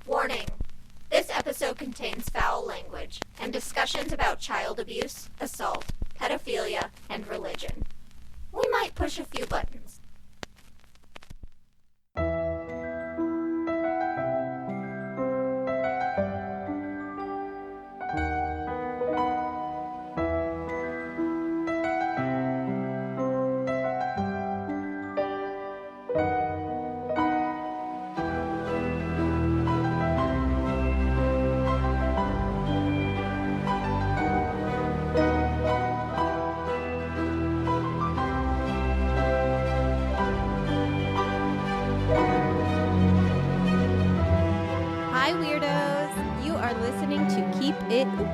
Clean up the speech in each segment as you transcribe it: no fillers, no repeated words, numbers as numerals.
Warning! This episode contains foul language and discussions about child abuse, assault, pedophilia, and religion. We might push a few buttons.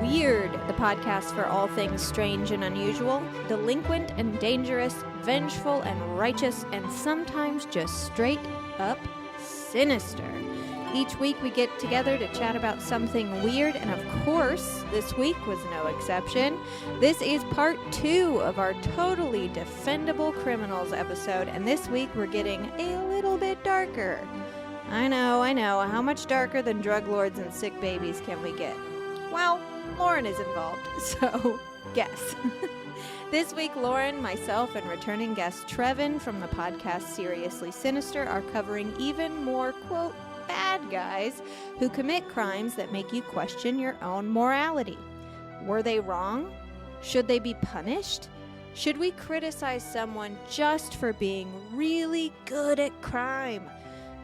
Weird, the podcast for all things strange and unusual, delinquent and dangerous, vengeful and righteous, and sometimes just straight up sinister. Each week we get together to chat about something weird, and of course, this week was no exception. This is part 2 of our totally defendable criminals episode, and this week we're getting a little bit darker. I know. How much darker than drug lords and sick babies can we get? Well, Lauren is involved, so guess. This week, Lauren, myself, and returning guest Trevin from the podcast Seriously Sinister are covering even more, quote, bad guys who commit crimes that make you question your own morality. Were they wrong? Should they be punished? Should we criticize someone just for being really good at crime?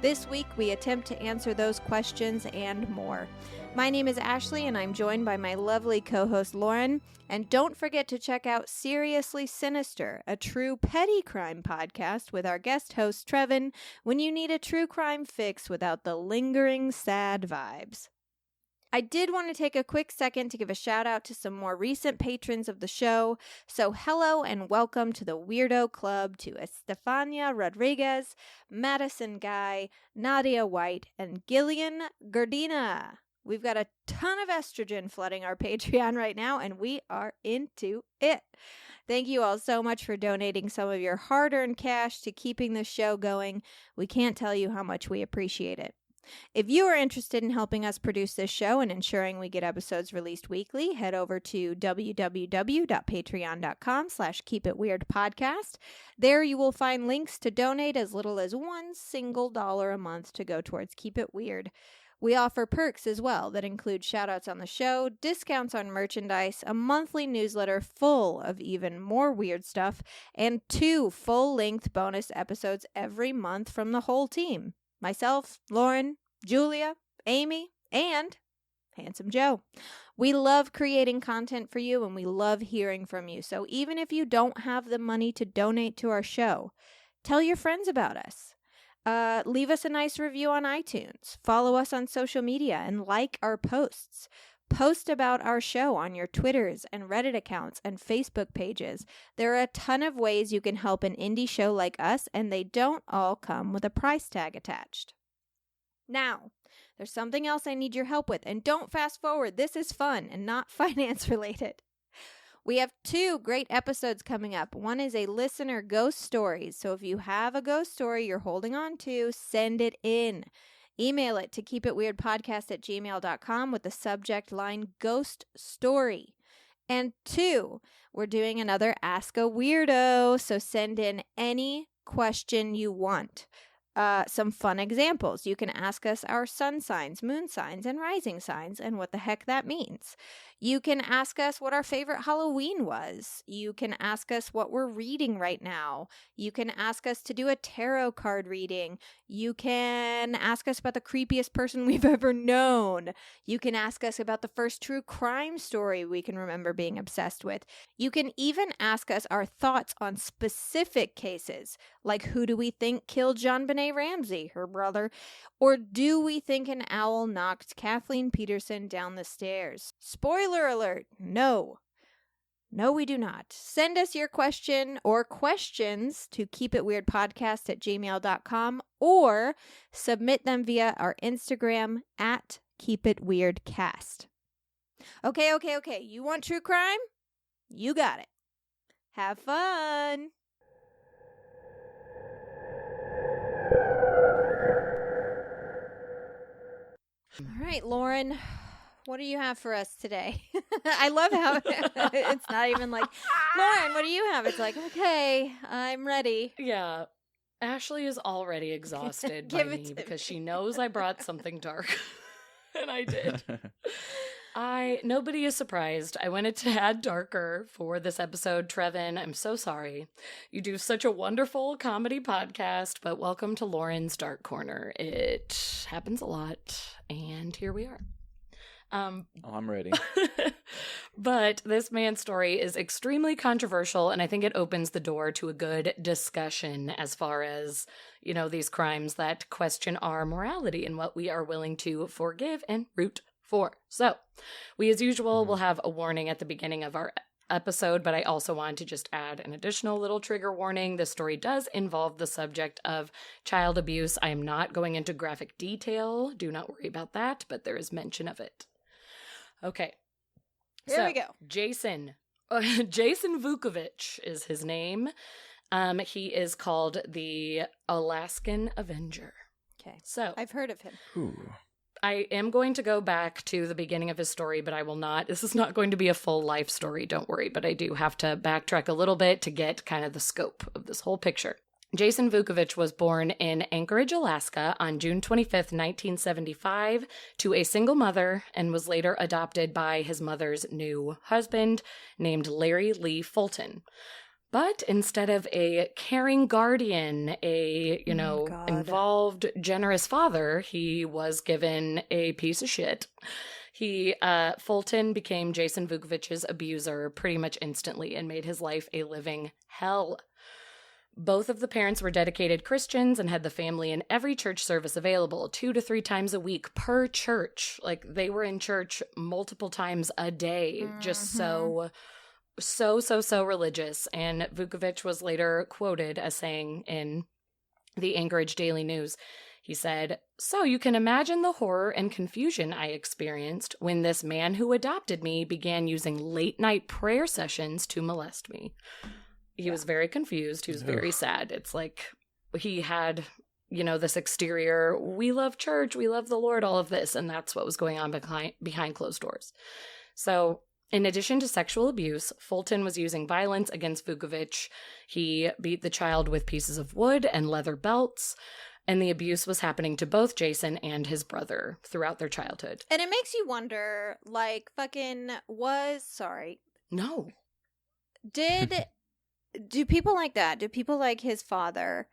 This week, we attempt to answer those questions and more. My name is Ashley, and I'm joined by my lovely co-host Lauren. And don't forget to check out Seriously Sinister, a true petty crime podcast with our guest host Trevin, when you need a true crime fix without the lingering sad vibes. I did want to take a quick second to give a shout out to some more recent patrons of the show. So hello and welcome to the Weirdo Club to Estefania Rodriguez, Madison Guy, Nadia White, and Gillian Gardina. We've got a ton of estrogen flooding our Patreon right now, and we are into it. Thank you all so much for donating some of your hard-earned cash to keeping this show going. We can't tell you how much we appreciate it. If you are interested in helping us produce this show and ensuring we get episodes released weekly, head over to www.patreon.com/keepitweirdpodcast. There you will find links to donate as little as $1 a month to go towards Keep It Weird. We offer perks as well that include shoutouts on the show, discounts on merchandise, a monthly newsletter full of even more weird stuff, and 2 full-length bonus episodes every month from the whole team. Myself, Lauren, Julia, Amy, and Handsome Joe. We love creating content for you, and we love hearing from you. So even if you don't have the money to donate to our show, tell your friends about us. Leave us a nice review on iTunes. Follow us on social media and like our posts. Post about our show on your Twitters and Reddit accounts and Facebook pages. There are a ton of ways you can help an indie show like us, and they don't all come with a price tag attached. Now, there's something else I need your help with, and don't fast forward. This is fun and not finance related. We have 2 great episodes coming up. One is a listener ghost stories. So if you have a ghost story you're holding on to, send it in. Email it to keepitweirdpodcast@gmail.com with the subject line ghost story. And 2, we're doing another Ask a Weirdo. So send in any question you want. Some fun examples. You can ask us our sun signs, moon signs, and rising signs, and what the heck that means. You can ask us what our favorite Halloween was. You can ask us what we're reading right now. You can ask us to do a tarot card reading. You can ask us about the creepiest person we've ever known. You can ask us about the first true crime story we can remember being obsessed with. You can even ask us our thoughts on specific cases, like who do we think killed JonBenet Ramsey, her brother, or do we think an owl knocked Kathleen Peterson down the stairs? Spoiler alert, no. No, we do not. Send us your question or questions to keepitweirdpodcast@gmail.com or submit them via our Instagram @keepitweirdcast. Okay. You want true crime? You got it. Have fun. right, Lauren, what do you have for us today? I love how it's not even like, Lauren, what do you have? It's like, okay, I'm ready. Yeah. Ashley is already exhausted by me because she knows I brought something dark. And I did. Nobody is surprised. I wanted to add darker for this episode. Trevin, I'm so sorry. You do such a wonderful comedy podcast, but welcome to Lauren's Dark Corner. It happens a lot, and here we are. I'm ready. But this man's story is extremely controversial, and I think it opens the door to a good discussion as far as, these crimes that question our morality and what we are willing to forgive and root for. So, we as usual will have a warning at the beginning of our episode, but I also wanted to just add an additional little trigger warning. This story does involve the subject of child abuse. I am not going into graphic detail. Do not worry about that, but there is mention of it. Okay. Here we go. Jason Vulkovich is his name. He is called the Alaskan Avenger. Okay. So I've heard of him. Ooh. I am going to go back to the beginning of his story, but I will not. This is not going to be a full life story, don't worry, but I do have to backtrack a little bit to get kind of the scope of this whole picture. Jason Vulkovich was born in Anchorage, Alaska on June 25th, 1975, to a single mother and was later adopted by his mother's new husband named Larry Lee Fulton. But instead of a caring guardian, involved, generous father, he was given a piece of shit. Fulton became Jason Vukovich's abuser pretty much instantly and made his life a living hell. Both of the parents were dedicated Christians and had the family in every church service available 2 to 3 times a week per church. Like, they were in church multiple times a day, just so religious. And Vulkovich was later quoted as saying in the Anchorage Daily News, he said, "So you can imagine the horror and confusion I experienced when this man who adopted me began using late-night prayer sessions to molest me." He was very confused. He was very sad. It's like he had, this exterior, we love church, we love the Lord, all of this. And that's what was going on behind closed doors. So in addition to sexual abuse, Fulton was using violence against Vulkovich. He beat the child with pieces of wood and leather belts. And the abuse was happening to both Jason and his brother throughout their childhood. And it makes you wonder, No. Do people like that? Do people like his father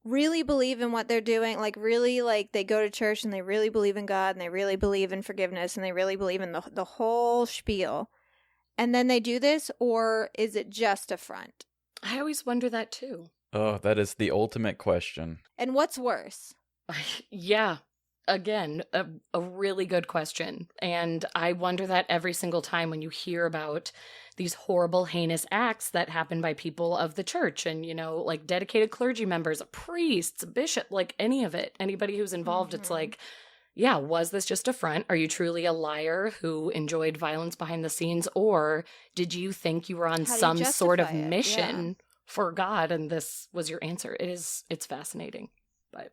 really believe in what they're doing? Like, really, they go to church and they really believe in God and they really believe in forgiveness and they really believe in the whole spiel. And then they do this, or is it just a front? I always wonder that too. Oh, that is the ultimate question. And what's worse? Yeah. Again, a really good question. And I wonder that every single time when you hear about these horrible, heinous acts that happen by people of the church and, dedicated clergy members, priests, bishop, any of it, anybody who's involved, It's like, yeah, was this just a front? Are you truly a liar who enjoyed violence behind the scenes? Or did you think you were on some sort of mission for God and this was your answer? It's fascinating, but...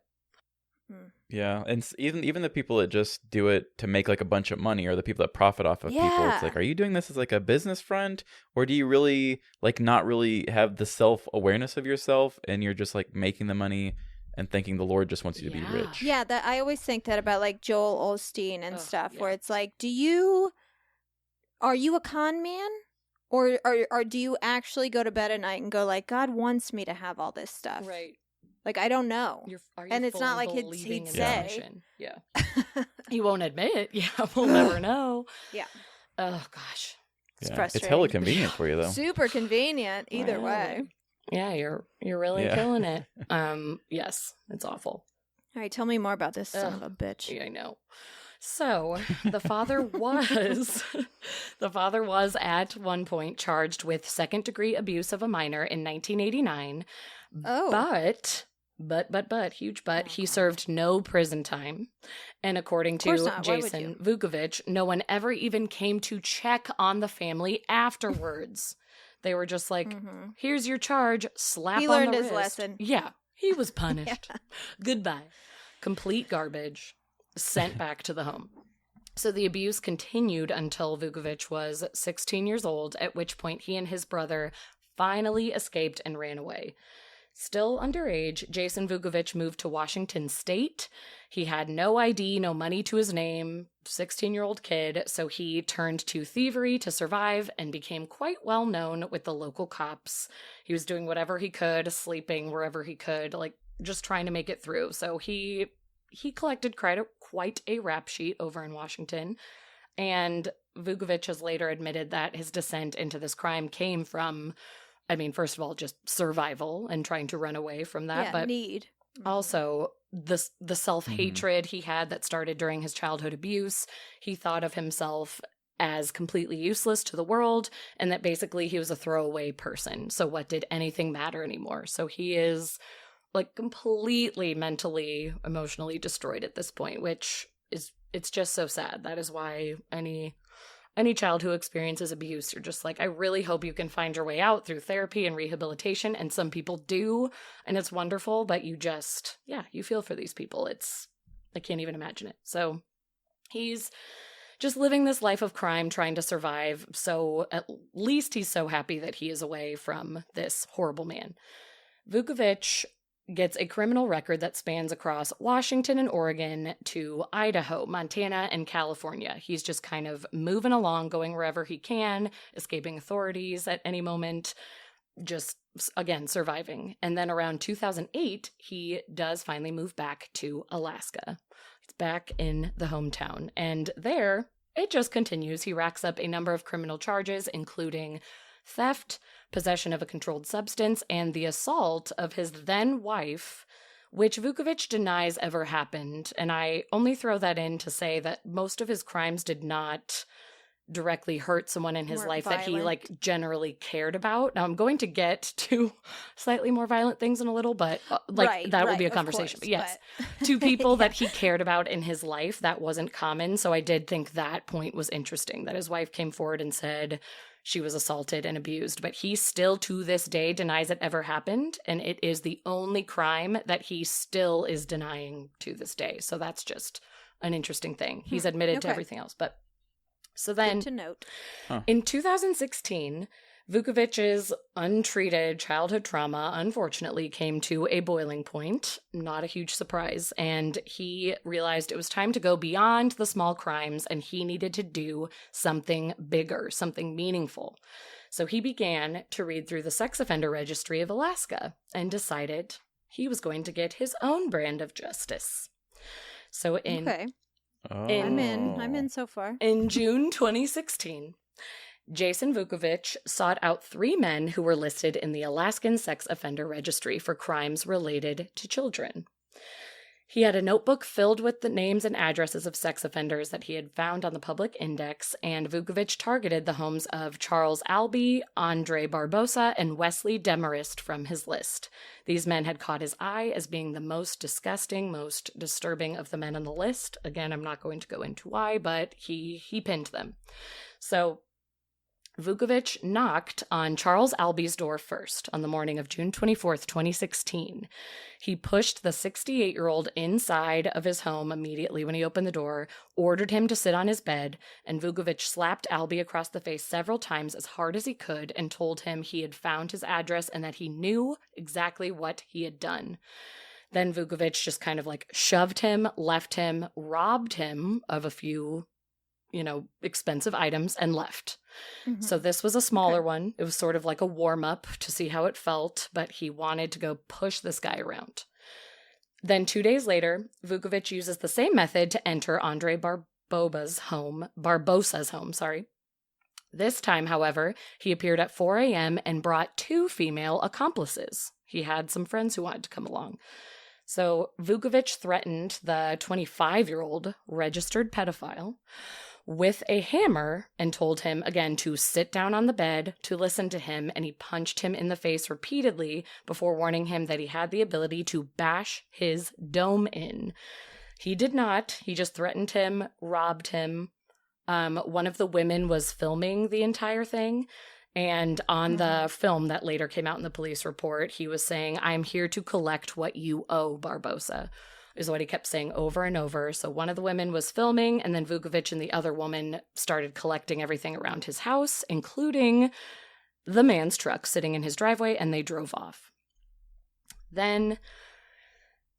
Yeah, and even the people that just do it to make a bunch of money, or the people that profit off of people, it's like, are you doing this as a business front, or do you really not really have the self-awareness of yourself, and you're just making the money and thinking the Lord just wants you to be rich? Yeah, that I always think that about Joel Osteen and stuff, where it's like, are you a con man? Or do you actually go to bed at night and go God wants me to have all this stuff? Right. I don't know. And it's not like he'd say. Yeah. He won't admit it. Yeah, we'll never know. Yeah. Oh, gosh. It's frustrating. It's hella convenient for you, though. Super convenient, either way. Yeah, you're really killing it. Yes, it's awful. All right, tell me more about this son of a bitch. Yeah, I know. So the father was at one point charged with second-degree abuse of a minor in 1989. Oh. But, huge but, he served no prison time. And according to Jason Vulkovich, no one ever even came to check on the family afterwards. They were just like, here's your charge, slap on the wrist. He learned his lesson. Yeah, he was punished. Goodbye. Complete garbage. sent back to the home. So the abuse continued until Vulkovich was 16 years old, at which point he and his brother finally escaped and ran away. Still underage, Jason Vulkovich moved to Washington State. He had no ID, no money to his name, 16-year-old kid, so he turned to thievery to survive and became quite well known with the local cops. He was doing whatever he could, sleeping wherever he could, like just trying to make it through. So he collected quite a rap sheet over in Washington, and Vulkovich has later admitted that his descent into this crime came from, I mean, first of all, just survival and trying to run away from that, but need. Also the self-hatred he had that started during his childhood abuse. He thought of himself as completely useless to the world, and that basically he was a throwaway person. So what did anything matter anymore? So he is like completely mentally, emotionally destroyed at this point, which is, it's just so sad. That is why any child who experiences abuse, you're just like, I really hope you can find your way out through therapy and rehabilitation. And some people do, and it's wonderful, but you just, you feel for these people. I can't even imagine it. So he's just living this life of crime, trying to survive. So at least he's so happy that he is away from this horrible man. Vulkovich gets a criminal record that spans across Washington and Oregon to Idaho, Montana, and California. He's just kind of moving along, going wherever he can, escaping authorities at any moment, just, again, surviving. And then around 2008, he does finally move back to Alaska. He's back in the hometown. And there, it just continues. He racks up a number of criminal charges, including theft, possession of a controlled substance, and the assault of his then-wife, which Vulkovich denies ever happened. And I only throw that in to say that most of his crimes did not directly hurt someone in his life that he, like, generally cared about. Now, I'm going to get to slightly more violent things in a little, but, that will be a conversation. Course, but yes, to people that he cared about in his life, that wasn't common. So I did think that point was interesting, that his wife came forward and said she was assaulted and abused, but he still to this day denies it ever happened, and it is the only crime that he still is denying to this day. So that's just an interesting thing. He's admitted to everything else, but so then good to note. In 2016, Vulkovich's untreated childhood trauma, unfortunately, came to a boiling point. Not a huge surprise. And he realized it was time to go beyond the small crimes, and he needed to do something bigger, something meaningful. So he began to read through the sex offender registry of Alaska and decided he was going to get his own brand of justice. So I'm in so far. In June 2016, Jason Vulkovich sought out 3 men who were listed in the Alaskan Sex Offender Registry for crimes related to children. He had a notebook filled with the names and addresses of sex offenders that he had found on the public index, and Vulkovich targeted the homes of Charles Albee, Andre Barbosa, and Wesley Demarest from his list. These men had caught his eye as being the most disgusting, most disturbing of the men on the list. Again, I'm not going to go into why, but he pinned them. So Vulkovich knocked on Charles Albee's door first on the morning of June 24th, 2016. He pushed the 68-year-old inside of his home immediately when he opened the door, ordered him to sit on his bed, and Vulkovich slapped Albee across the face several times as hard as he could and told him he had found his address and that he knew exactly what he had done. Then Vulkovich just kind of like shoved him, left him, robbed him of a few expensive items and left. Mm-hmm. So this was a smaller one. It was sort of like a warm-up to see how it felt, but he wanted to go push this guy around. Then 2 days later, Vulkovich uses the same method to enter Andre Barbosa's home. This time, however, he appeared at 4 a.m. and brought 2 female accomplices. He had some friends who wanted to come along. So Vulkovich threatened the 25-year-old registered pedophile with a hammer and told him, again, to sit down on the bed, to listen to him, and he punched him in the face repeatedly before warning him that he had the ability to bash his dome in. He did not. He just threatened him, robbed him. One of the women was filming the entire thing, and on the film that later came out in the police report, he was saying, "I'm here to collect what you owe, Barbosa." is what he kept saying over and over. So one of the women was filming, and then Vulkovich and the other woman started collecting everything around his house, including the man's truck sitting in his driveway, and they drove off. Then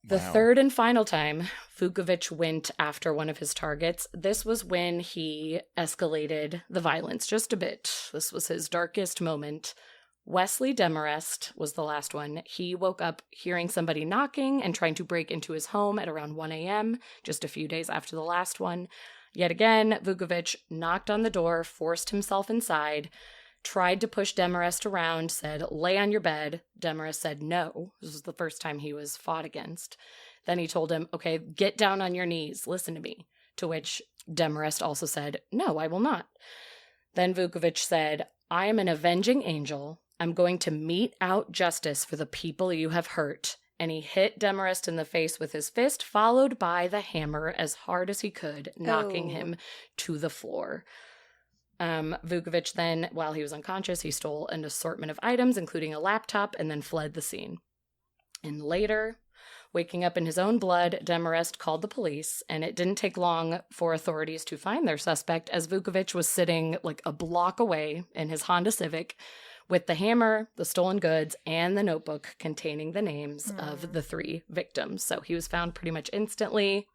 the third and final time Vulkovich went after one of his targets, this was when he escalated the violence just a bit. This was his darkest moment. Wesley Demarest was the last one. He woke up hearing somebody knocking and trying to break into his home at around 1 a.m., just a few days after the last one. Yet again, Vulkovich knocked on the door, forced himself inside, tried to push Demarest around, said, "Lay on your bed." Demarest said no. This was the first time he was fought against. Then he told him, "Okay, get down on your knees. Listen to me." To which Demarest also said, "No, I will not." Then Vulkovich said, "I am an avenging angel. I'm going to mete out justice for the people you have hurt." And he hit Demarest in the face with his fist, followed by the hammer as hard as he could, knocking him to the floor. Vulkovich then, while he was unconscious, he stole an assortment of items, including a laptop, and then fled the scene. And later, waking up in his own blood, Demarest called the police, and it didn't take long for authorities to find their suspect, as Vulkovich was sitting like a block away in his Honda Civic with the hammer, the stolen goods, and the notebook containing the names of the 3 victims. So he was found pretty much instantly.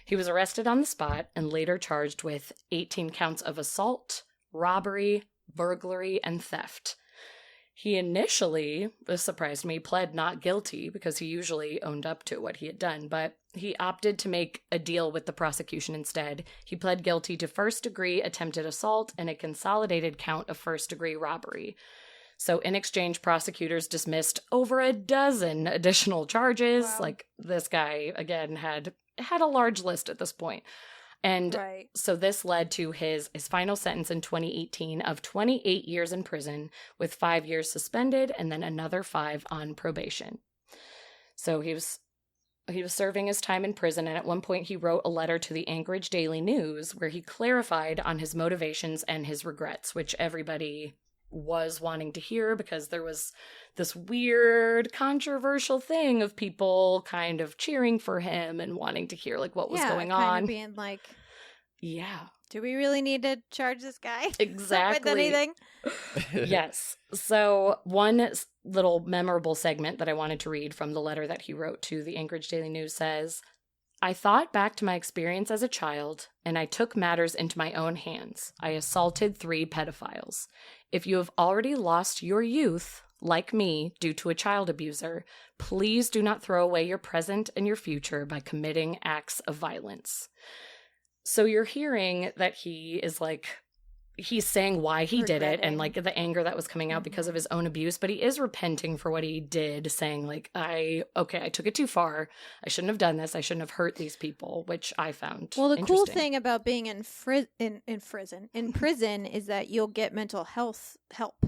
He was arrested on the spot and later charged with 18 counts of assault, robbery, burglary, and theft. He initially, this surprised me, pled not guilty because he usually owned up to what he had done, but he opted to make a deal with the prosecution instead. He pled guilty to first-degree attempted assault and a consolidated count of first-degree robbery. So in exchange, prosecutors dismissed over a dozen additional charges. Wow. Like, this guy, again, had a large list at this point. And so this led to his final sentence in 2018 of 28 years in prison with 5 years suspended and then another 5 on probation. So he was serving his time in prison, and at one point he wrote a letter to the Anchorage Daily News where he clarified on his motivations and his regrets, which everybody was wanting to hear because there was this weird controversial thing of people kind of cheering for him and wanting to hear like what was going on. Kind of being like, do we really need to charge this guy exactly with anything? Yes. So one little memorable segment that I wanted to read from the letter that he wrote to the Anchorage Daily News says, "I thought back to my experience as a child, and I took matters into my own hands. I assaulted 3 pedophiles. If you have already lost your youth, like me, due to a child abuser, please do not throw away your present and your future by committing acts of violence." So you're hearing that he is like, he's saying why he did it and like the anger that was coming out because of his own abuse, but he is repenting for what he did, saying like, I took it too far. I shouldn't have done this. I shouldn't have hurt these people, which I found Well, the cool interesting. thing about being in prison is that you'll get mental health help.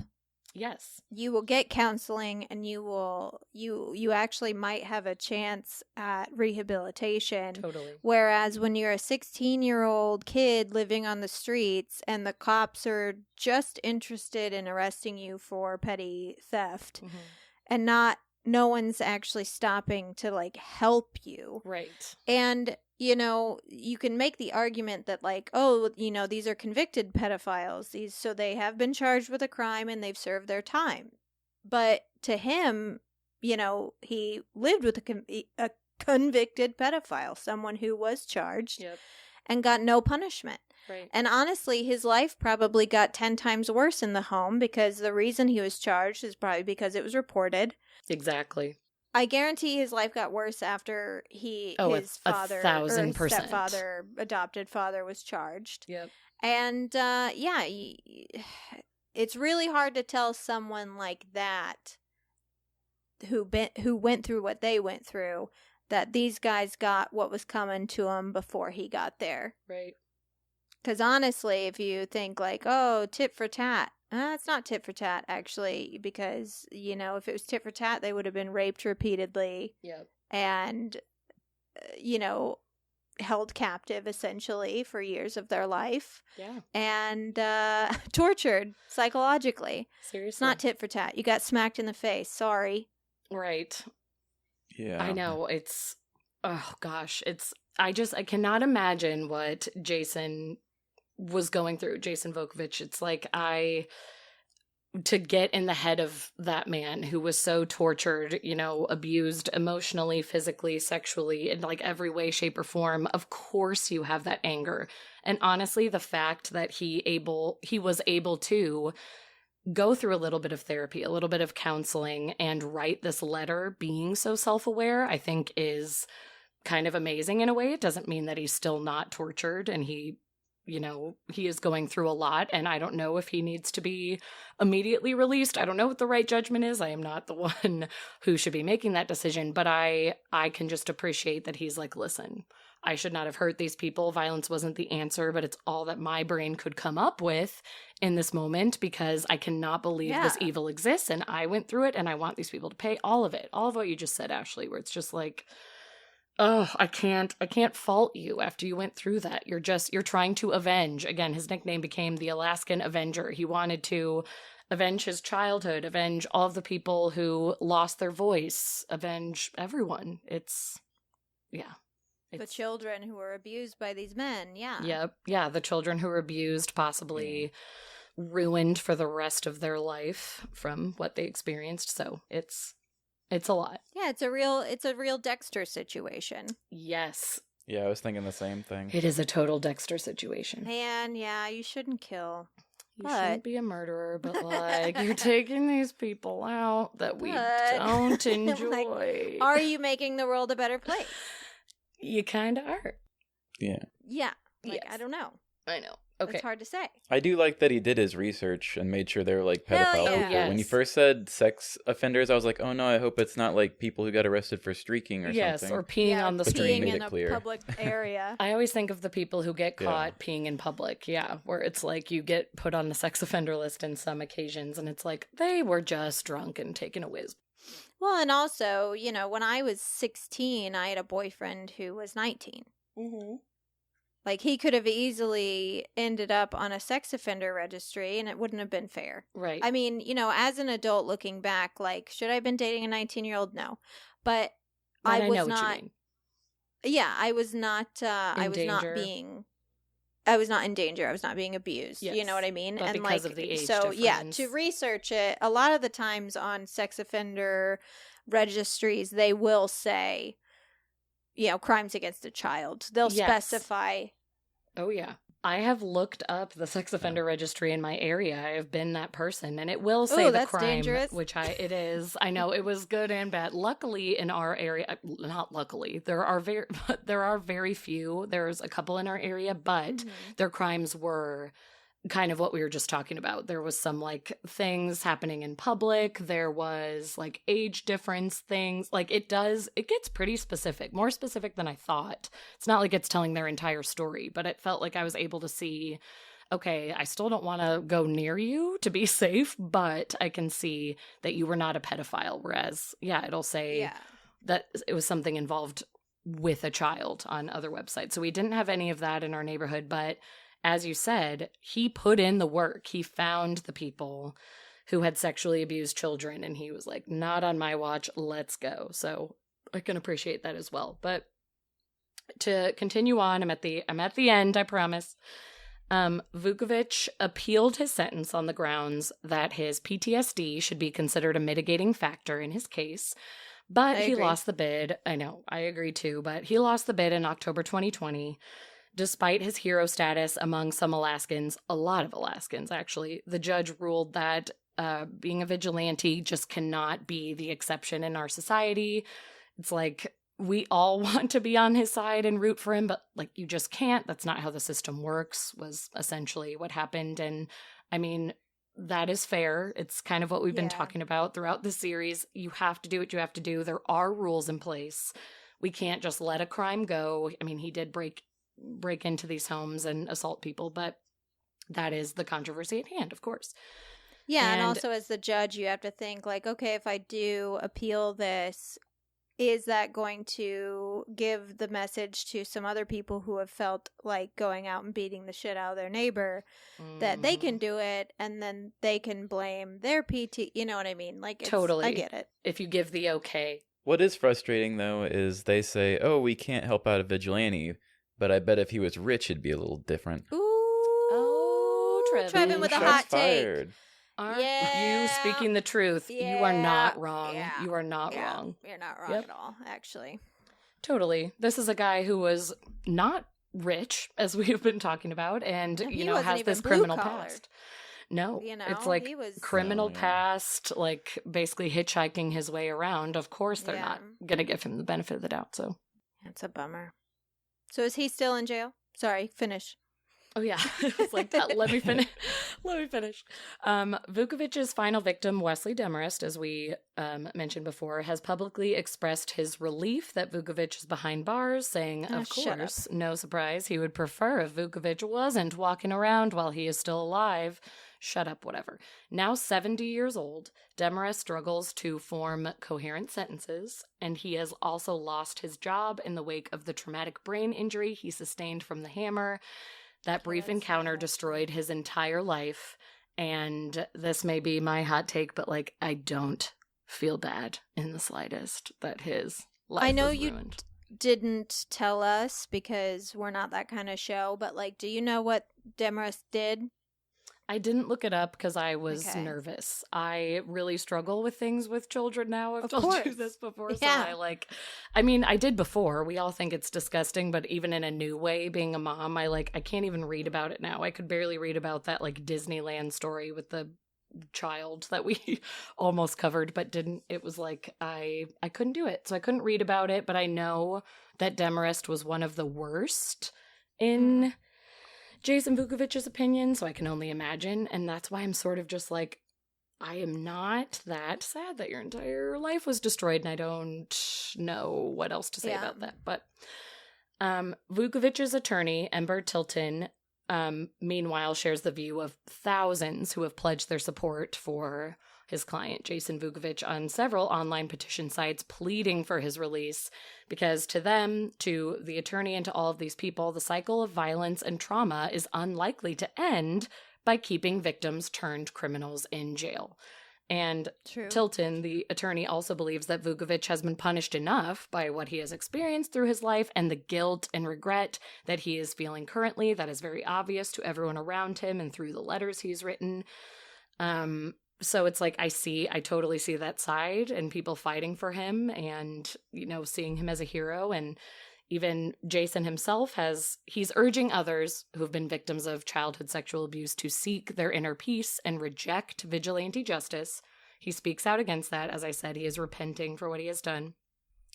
Yes. You will get counseling, and you actually might have a chance at rehabilitation. Totally. Whereas when you're a 16-year-old kid living on the streets and the cops are just interested in arresting you for petty theft and no one's actually stopping to like help you. Right. And you can make the argument that like, these are convicted pedophiles. So they have been charged with a crime and they've served their time. But to him, he lived with a convicted pedophile, someone who was charged and got no punishment. Right. And honestly, his life probably got 10 times worse in the home because the reason he was charged is probably because it was reported. Exactly. I guarantee his life got worse after his father 1,000%. or stepfather, adopted father, was charged. Yep. And it's really hard to tell someone like that who went through what they went through that these guys got what was coming to them before he got there. Right. Because honestly, if you think like, oh, tit for tat. It's not tit for tat, actually, because, if it was tit for tat, they would have been raped repeatedly and, held captive, essentially, for years of their life. Yeah. And tortured psychologically. Seriously. It's not tit for tat. You got smacked in the face. Sorry. Right. Yeah. I know. oh gosh, I cannot imagine what Jason was going through, Jason Vulkovich. It's like to get in the head of that man who was so tortured, abused emotionally, physically, sexually, in like every way, shape, or form. Of course you have that anger. And honestly, the fact that he was able to go through a little bit of therapy, a little bit of counseling, and write this letter being so self-aware, I think is kind of amazing in a way. It doesn't mean that he's still not tortured, and he is going through a lot, and I don't know if he needs to be immediately released. I don't know what the right judgment is. I am not the one who should be making that decision, but I can just appreciate that he's like, listen, I should not have hurt these people. Violence wasn't the answer, but it's all that my brain could come up with in this moment because I cannot believe this evil exists, and I went through it, and I want these people to pay all of it. All of what you just said, Ashley, where it's just like, oh, I can't fault you after you went through that. You're trying to avenge. Again, his nickname became the Alaskan Avenger. He wanted to avenge his childhood, avenge all of the people who lost their voice, avenge everyone. The children who were abused by these men, yeah. Yep. Yeah, the children who were abused, possibly ruined for the rest of their life from what they experienced. So it's a lot. Yeah, it's a real Dexter situation. Yes. Yeah, I was thinking the same thing. It is a total Dexter situation. Man, yeah, you shouldn't kill. You shouldn't be a murderer, but like you're taking these people out that we don't enjoy. Like, are you making the world a better place? You kind of are. Yeah. Yeah. Like, yes. I don't know. I know. Okay. It's hard to say. I do like that he did his research and made sure they were like pedophile. Yeah. Yes. When you first said sex offenders, I was like, oh no, I hope it's not like people who got arrested for streaking or something. Or peeing on the street. Peeing in a public area. I always think of the people who get caught peeing in public. Yeah. Where it's like you get put on the sex offender list in some occasions and it's like they were just drunk and taking a whiz. Well, and also, when I was 16, I had a boyfriend who was 19. Mm-hmm. Like, he could have easily ended up on a sex offender registry, and it wouldn't have been fair. Right. I mean, as an adult looking back, like, should I have been dating a 19-year-old? No. But I was not. What you mean. Yeah, I was not. I was not in danger. I was not being abused. Yes. You know what I mean? But and because of the age difference. Yeah, to difference. research it, a lot of the times on sex offender registries, they will say, crimes against a child. They'll specify. Oh, yeah. I have looked up the sex offender registry in my area. I have been that person, and it will say the crime, dangerous. It is. I know it was good and bad. Luckily, in our area, not luckily, there are very few. There's a couple in our area, but their crimes were kind of what we were just talking about. There was some like things happening in public. There was like age difference things. Like it gets pretty specific, more specific than I thought. It's not like it's telling their entire story, but it felt like I was able to see, okay, I still don't want to go near you to be safe, but I can see that you were not a pedophile. Whereas, it'll say that it was something involved with a child on other websites. So we didn't have any of that in our neighborhood, but as you said, he put in the work. He found the people who had sexually abused children, and he was like, not on my watch, let's go. So I can appreciate that as well. But to continue on, I'm at the end, I promise. Vulkovich appealed his sentence on the grounds that his PTSD should be considered a mitigating factor in his case. But he lost the bid. I know, I agree too, but he lost the bid in October 2020. Despite his hero status among some Alaskans, a lot of Alaskans actually, the judge ruled that being a vigilante just cannot be the exception in our society. It's like we all want to be on his side and root for him, but like you just can't. That's not how the system works, was essentially what happened. And I mean, that is fair. It's kind of what we've been talking about throughout the series. You have to do what you have to do. There are rules in place. We can't just let a crime go. I mean, he did break into these homes and assault people, but that is the controversy at hand, of course. Yeah, and also as the judge, you have to think like, okay, if I do appeal this, is that going to give the message to some other people who have felt like going out and beating the shit out of their neighbor that they can do it, and then they can blame their PT, you know what I mean? Like, totally. I get it. If you give the okay, What is frustrating, though, is they say, oh, we can't help out a vigilante, but I bet if he was rich, it'd be a little different. Ooh. Oh, Trevin with a Shots hot fired. take. Aren't Yeah. you speaking the truth? Yeah. You are not wrong. Yeah. You are not Yeah. wrong. You're not wrong Yep. at all, actually. Totally. This is a guy who was not rich, as we've been talking about, and, And you he know, wasn't has even this criminal blue-collar. past. No, You know, it's like he was... criminal Oh, yeah. past, like basically hitchhiking his way around. Of course, they're Yeah. not going to give him the benefit of the doubt. So, That's a bummer. So is he still in jail? Sorry, finish. oh yeah, it was like that. Let me finish. Let me finish. Vukovich's final victim, Wesley Demarest, as we mentioned before, has publicly expressed his relief that Vukovich is behind bars, saying, Oh, of shut course, no surprise, he would prefer if Vukovich wasn't walking around while he is still alive. Shut up, whatever. Now 70 years old, Demarest struggles to form coherent sentences, and he has also lost his job in the wake of the traumatic brain injury he sustained from the hammer. That brief encounter destroyed his entire life, and this may be my hot take, but, like, I don't feel bad in the slightest that his life I know was you ruined. didn't tell us because we're not that kind of show, but, like, do you know what Demarest did? I didn't look it up because I was Okay. nervous. I really struggle with things with children now. I've Of told you course. this before. Yeah. So I mean, I did before. We all think it's disgusting, but even in a new way, being a mom, I can't even read about it now. I could barely read about that, like, Disneyland story with the child that we almost covered, but didn't. It was like, I couldn't do it. So I couldn't read about it, but I know that Demarest was one of the worst in Jason Vukovich's opinion, so I can only imagine, and that's why I'm sort of just like, I am not that sad that your entire life was destroyed, and I don't know what else to say about that. But Vukovich's attorney, Ember Tilton, meanwhile shares the view of thousands who have pledged their support for his client, Jason Vukovich, on several online petition sites pleading for his release because to them, to the attorney and to all of these people, the cycle of violence and trauma is unlikely to end by keeping victims turned criminals in jail. And True. Tilton, the attorney, also believes that Vukovich has been punished enough by what he has experienced through his life and the guilt and regret that he is feeling currently. That is very obvious to everyone around him and through the letters he's written. So it's like I totally see that side and people fighting for him and, you know, seeing him as a hero. And even Jason himself he's urging others who've been victims of childhood sexual abuse to seek their inner peace and reject vigilante justice. He speaks out against that. As I said, he is repenting for what he has done.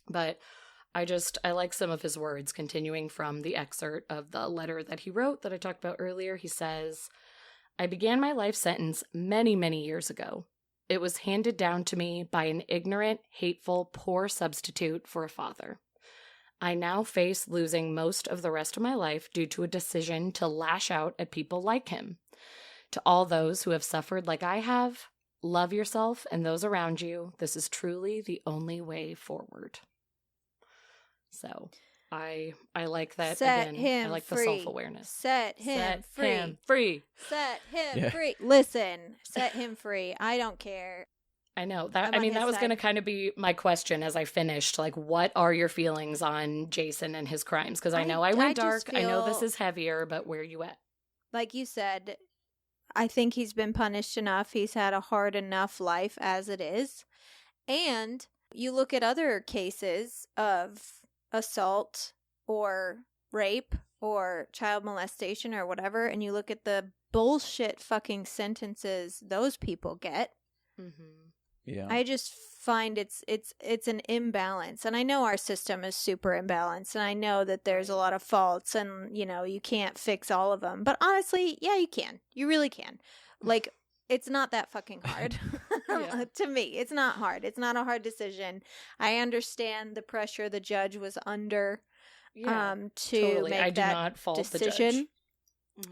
But I like some of his words, continuing from the excerpt of the letter that he wrote that I talked about earlier. He says, I began my life sentence many, many years ago. It was handed down to me by an ignorant, hateful, poor substitute for a father. I now face losing most of the rest of my life due to a decision to lash out at people like him. To all those who have suffered like I have, love yourself and those around you. This is truly the only way forward. So I like that. Set again. him I like free. the self-awareness. Set him free. Him free. Set him Yeah. free. Listen, set him free. I don't care. I know I'm that. I on mean, his that was side. going to kind of be my question as I finished. Like, what are your feelings on Jason and his crimes? Because I know I went just dark. I know this feel- is heavier, but where are you at? Like you said, I think he's been punished enough. He's had a hard enough life as it is. And you look at other cases of assault or rape or child molestation or whatever, and you look at the bullshit fucking sentences those people get. Mm-hmm. Yeah. I just find it's an imbalance. And I know our system is super imbalanced, and I know that there's a lot of faults, and you know, you can't fix all of them. But honestly, yeah, you can. You really can. Like, it's not that fucking hard. Yeah. To me, it's not hard. It's not a hard decision. I understand the pressure the judge was under to totally. make I do that not fault the judge. decision.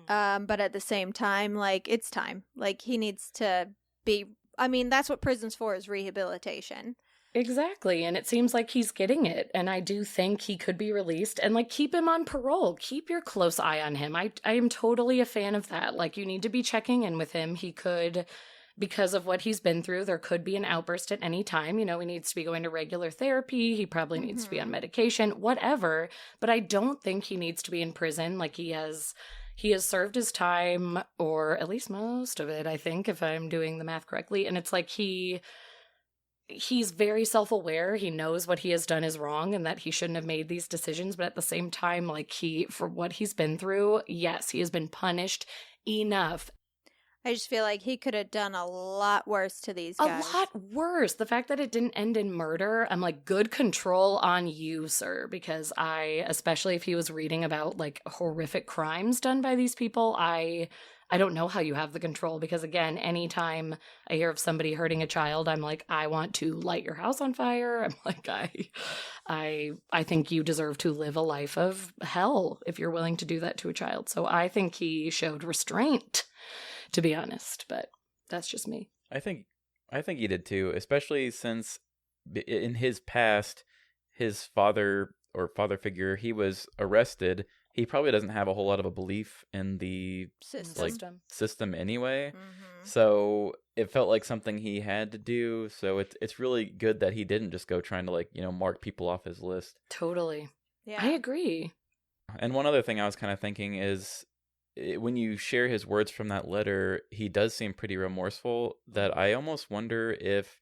Mhm. But at the same time, like, it's time. Like, he needs to be, I mean, that's what prison's for, is rehabilitation. Exactly. And it seems like he's getting it. And I do think he could be released. And like, keep him on parole. Keep your close eye on him. I am totally a fan of that. Like, you need to be checking in with him. He could because of what he's been through, there could be an outburst at any time. You know, he needs to be going to regular therapy. He probably needs to be on medication, whatever. But I don't think he needs to be in prison. Like, he has served his time, or at least most of it, I think, if I'm doing the math correctly. And it's like he's very self-aware. He knows what he has done is wrong and that he shouldn't have made these decisions. But at the same time, like, for what he's been through, yes, he has been punished enough. I just feel like he could have done a lot worse to these guys. A lot worse. The fact that it didn't end in murder, I'm like, good control on you, sir. Because especially if he was reading about like horrific crimes done by these people, I don't know how you have the control. Because again, anytime I hear of somebody hurting a child, I'm like, I want to light your house on fire. I'm like, I think you deserve to live a life of hell if you're willing to do that to a child. So I think he showed restraint, to be honest, but that's just me. I think he did too, especially since in his past, his father figure, he was arrested. He probably doesn't have a whole lot of a belief in the system anyway. Mm-hmm. So it felt like something he had to do. So it's really good that he didn't just go trying to, like, you know, mark people off his list. Totally. Yeah. I agree. And one other thing I was kind of thinking is, when you share his words from that letter, he does seem pretty remorseful, that I almost wonder if,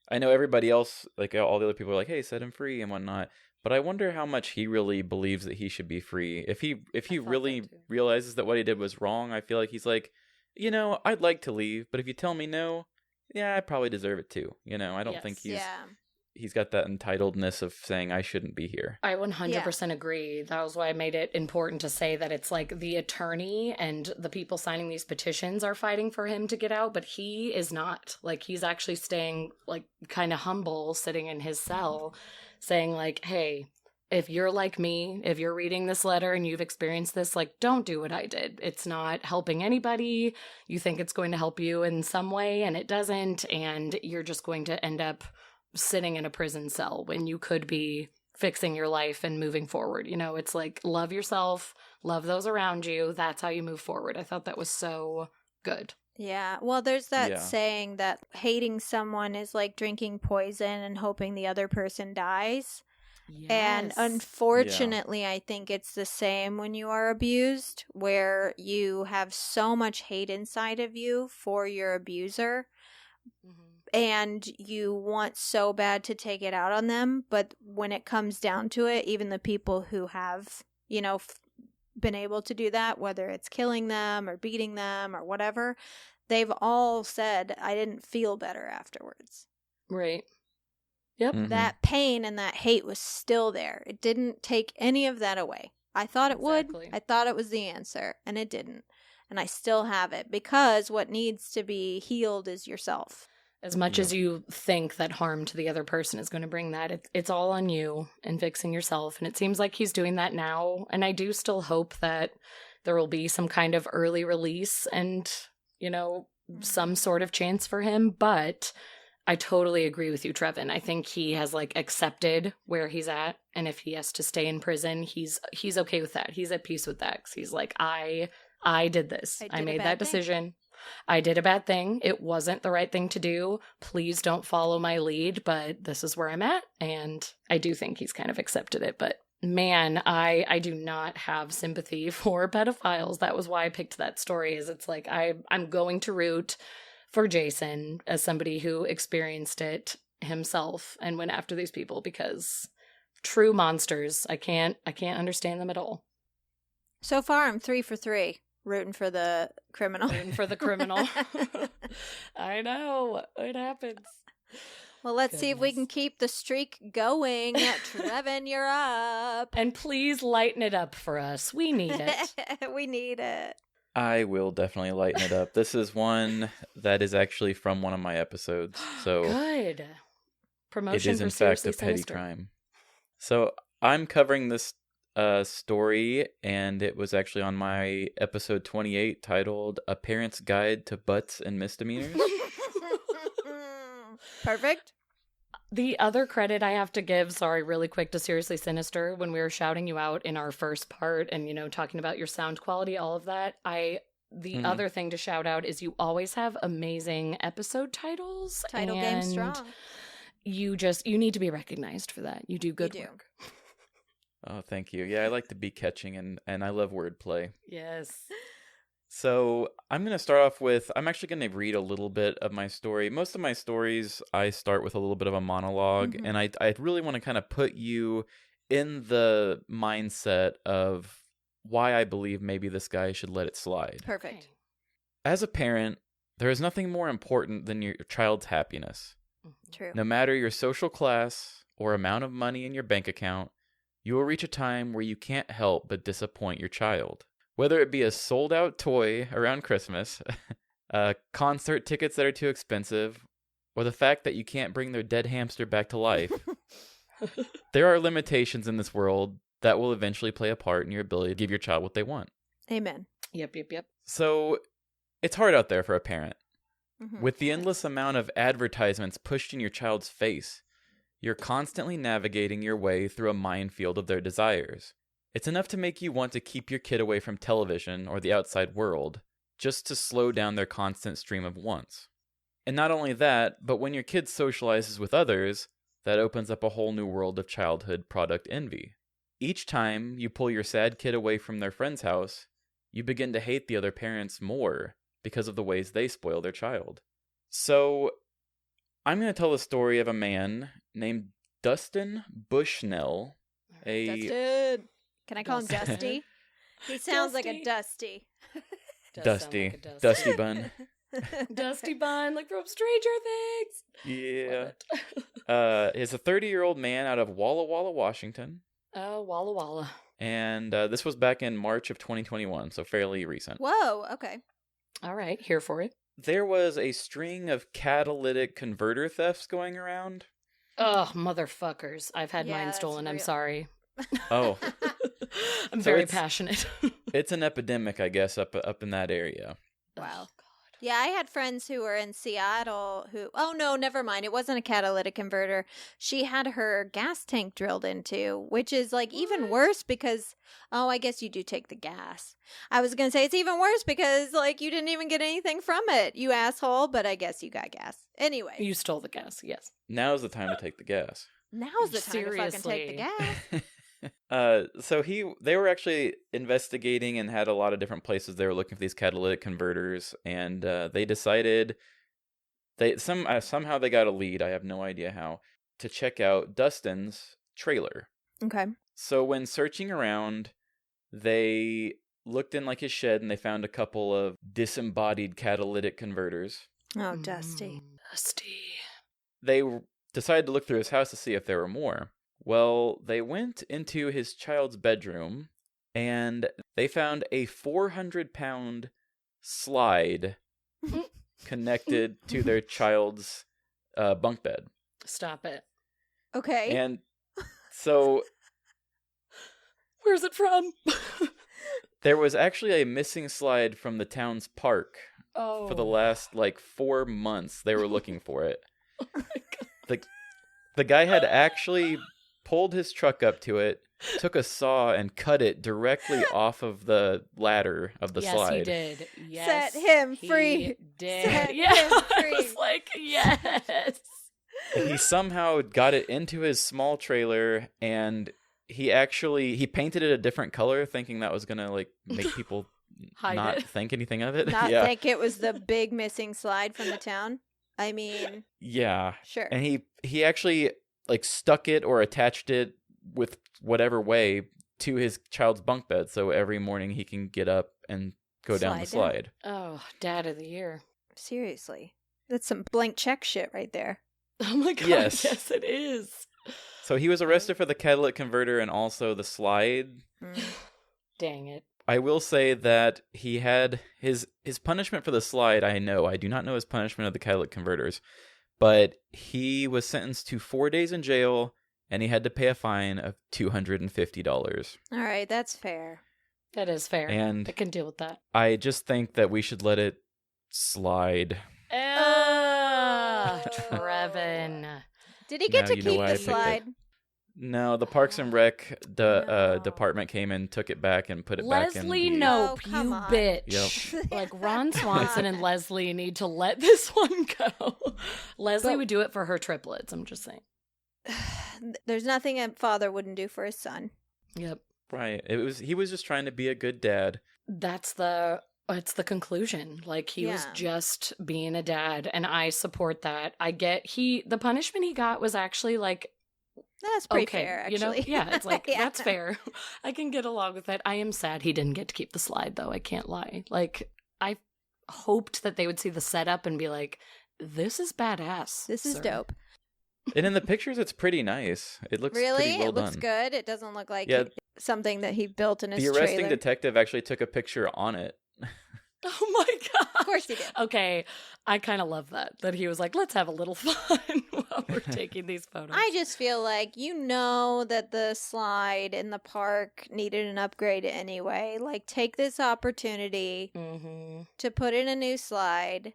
I know everybody else, like all the other people are like, hey, set him free and whatnot, but I wonder how much he really believes that he should be free. If he really realizes that what he did was wrong, I feel like he's like, you know, I'd like to leave, but if you tell me no, yeah, I probably deserve it too. You know, I don't think he's got that entitledness of saying I shouldn't be here. I 100% agree. That was why I made it important to say that it's like the attorney and the people signing these petitions are fighting for him to get out, but he is not. Like, he's actually staying like kind of humble, sitting in his cell, saying like, hey, if you're like me, if you're reading this letter and you've experienced this, like, don't do what I did. It's not helping anybody. You think it's going to help you in some way and it doesn't, and you're just going to end up sitting in a prison cell when you could be fixing your life and moving forward. You know, it's like, love yourself, love those around you. That's how you move forward. I thought that was so good. Yeah. Well, there's that saying that hating someone is like drinking poison and hoping the other person dies. Yes. And unfortunately, I think it's the same when you are abused, where you have so much hate inside of you for your abuser. Mm-hmm. And you want so bad to take it out on them. But when it comes down to it, even the people who have, you know, been able to do that, whether it's killing them or beating them or whatever, they've all said, I didn't feel better afterwards. Right. Yep. Mm-hmm. That pain and that hate was still there. It didn't take any of that away. I thought it would. I thought it was the answer, and it didn't. And I still have it, because what needs to be healed is yourself. As much as you think that harm to the other person is going to bring that, it's all on you and fixing yourself. And it seems like he's doing that now. And I do still hope that there will be some kind of early release and, you know, some sort of chance for him. But I totally agree with you, Trevin. I think he has like accepted where he's at. And if he has to stay in prison, he's okay with that. He's at peace with that. 'Cause he's like, I did this. I made that decision. I did a bad thing. It wasn't the right thing to do. Please don't follow my lead, but this is where I'm at. And I do think he's kind of accepted it. But man, I do not have sympathy for pedophiles. That was why I picked that story, is it's like I'm going to root for Jason as somebody who experienced it himself and went after these people, because true monsters, I can't understand them at all. So far, I'm 3 for 3. Rooting for the criminal. I know. It happens. Well, let's see if we can keep the streak going. Trevin, you're up. And please lighten it up for us. We need it. We need it. I will definitely lighten it up. This is one that is actually from one of my episodes. So good. Promotion. It is in fact a petty crime. So I'm covering this story, and it was actually on my episode 28 titled A Parent's Guide to Butts and Misdemeanors. Perfect. The other credit I have to give, sorry, really quick, to Seriously Sinister, when we were shouting you out in our first part and, you know, talking about your sound quality, all of that, I the other thing to shout out is you always have amazing episode titles. Title game strong. You need to be recognized for that. You do good work. Oh, thank you. Yeah, I like to be catching, and I love wordplay. Yes. So I'm going to start off with, I'm actually going to read a little bit of my story. Most of my stories, I start with a little bit of a monologue, and I really want to kind of put you in the mindset of why I believe maybe this guy should let it slide. Perfect. As a parent, there is nothing more important than your child's happiness. True. No matter your social class or amount of money in your bank account, you will reach a time where you can't help but disappoint your child. Whether it be a sold-out toy around Christmas, concert tickets that are too expensive, or the fact that you can't bring their dead hamster back to life, there are limitations in this world that will eventually play a part in your ability to give your child what they want. Amen. Yep. So it's hard out there for a parent. With the endless amount of advertisements pushed in your child's face, you're constantly navigating your way through a minefield of their desires. It's enough to make you want to keep your kid away from television or the outside world, just to slow down their constant stream of wants. And not only that, but when your kid socializes with others, that opens up a whole new world of childhood product envy. Each time you pull your sad kid away from their friend's house, you begin to hate the other parents more because of the ways they spoil their child. So, I'm going to tell the story of a man named Dustin Bushnell. Dustin! Can I call him Dusty? He sounds like a Dusty. Dusty. Dusty Bun. Dusty Bun, like from Stranger Things. Yeah. He's a 30-year-old man out of Walla Walla, Washington. Oh, Walla Walla. And this was back in March of 2021, so fairly recent. Whoa, okay. All right, here for it. There was a string of catalytic converter thefts going around. Oh, motherfuckers. I've had mine stolen. I'm sorry. Oh. I'm very passionate. It's an epidemic, I guess, up in that area. Wow. Yeah, I had friends who were in Seattle who, oh no, never mind. It wasn't a catalytic converter. She had her gas tank drilled into, which is like even worse because, oh, I guess you do take the gas. I was going to say it's even worse because like you didn't even get anything from it, you asshole, but I guess you got gas. Anyway. You stole the gas, yes. Now's the time to take the gas. Now's the time to fucking take the gas. So they were actually investigating and had a lot of different places they were looking for these catalytic converters, and they decided somehow they got a lead, I have no idea how, to check out Dustin's trailer. Okay. So when searching around, they looked in like his shed and they found a couple of disembodied catalytic converters. Oh, Dusty. Dusty. They decided to look through his house to see if there were more. Well, they went into his child's bedroom, and they found a 400-pound slide connected to their child's bunk bed. Stop it. Okay. And so... Where's it from? There was actually a missing slide from the town's park. Oh. For the last, 4 months, they were looking for it. Oh my God. The guy had actually pulled his truck up to it, took a saw, and cut it directly off of the ladder of the slide. Yes, he did. Yes, Set him free. He did. Set yeah, him free. I was like, yes. And he somehow got it into his small trailer, and he painted it a different color, thinking that was gonna make people not think anything of it. Not think it was the big missing slide from the town. I mean, yeah, sure. And he actually stuck it or attached it with whatever way to his child's bunk bed, so every morning he can get up and go down the slide. Oh, Dad of the Year. Seriously, that's some blank check shit right there. Oh my God! Yes, it is. So he was arrested for the catalytic converter and also the slide. Dang it. I will say that he had his punishment for the slide. I do not know his punishment of the catalytic converters, but he was sentenced to 4 days in jail, and he had to pay a fine of $250. All right, that's fair. That is fair. And I can deal with that. I just think that we should let it slide. Trevin. Did he get to keep the slide? No, the Parks and Rec department came and took it back and put it back in. Leslie, the... nope, Oh, come you on. bitch. Yep. Like, Ron Swanson and Leslie need to let this one go. Leslie would do it for her triplets, I'm just saying. There's nothing a father wouldn't do for his son. Yep. Right. He was just trying to be a good dad. It's the conclusion. Like, he was just being a dad, and I support that. I get the punishment he got was actually, like, That's pretty fair, actually. You know? Yeah, it's like, that's fair. I can get along with it. I am sad he didn't get to keep the slide, though. I can't lie. Like, I hoped that they would see the setup and be like, this is badass. This is dope. And in the pictures, it's pretty nice. It looks really? pretty well It looks done. good? It doesn't look like something that he built in his The arresting trailer. detective actually took a picture on it. Oh my god. Of course he did. Okay, I kind of love that he was like, let's have a little fun while we're taking these photos. I just feel like that the slide in the park needed an upgrade anyway. Like, take this opportunity to put in a new slide.